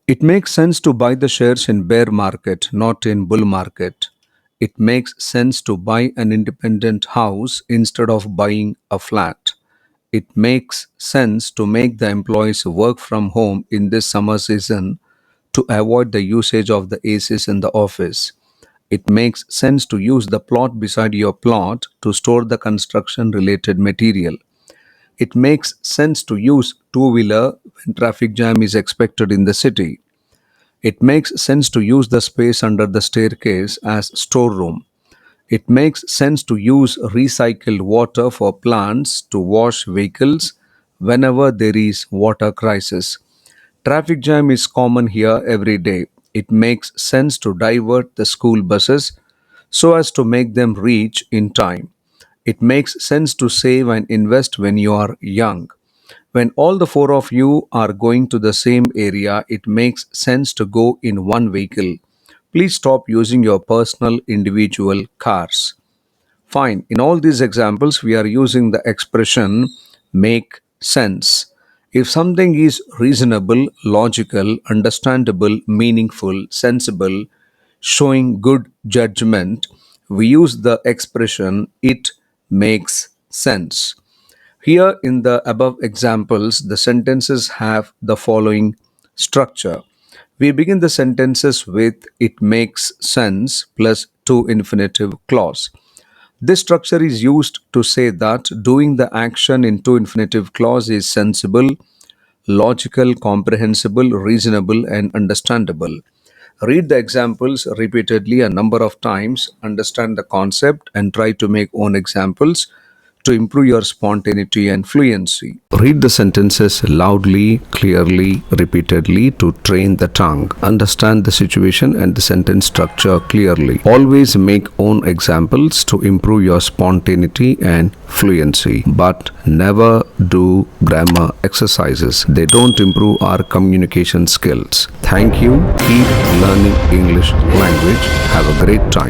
It makes sense to buy the shares in bear market, not in bull market. It makes sense to buy an independent house instead of buying a flat. It makes sense to make the employees work from home in this summer season to avoid the usage of the ACs in the office. It makes sense to use the plot beside your plot to store the construction related material. It makes sense to use two-wheeler when traffic jam is expected in the city. It makes sense to use the space under the staircase as storeroom. It makes sense to use recycled water for plants to wash vehicles whenever there is water crisis. Traffic jam is common here every day. It makes sense to divert the school buses so as to make them reach in time. It makes sense to save and invest when you are young. When all the four of you are going to the same area, it makes sense to go in one vehicle. Please stop using your personal individual cars. Fine. In all these examples, we are using the expression make sense. If something is reasonable, logical, understandable, meaningful, sensible, showing good judgment, we use the expression it makes sense. Here, in the above examples, the sentences have the following structure. We begin the sentences with it makes sense plus to infinitive clause. This structure is used to say that doing the action in to infinitive clause is sensible, logical, comprehensible, reasonable, and understandable. Read the examples repeatedly a number of times, understand the concept, and try to make own examples to improve your spontaneity and fluency. Read the sentences loudly, clearly, repeatedly to train the tongue. Understand the situation and the sentence structure clearly. Always make own examples to improve your spontaneity and fluency, but never do grammar exercises. They don't improve our communication skills. Thank you. Keep learning English language. Have a great time.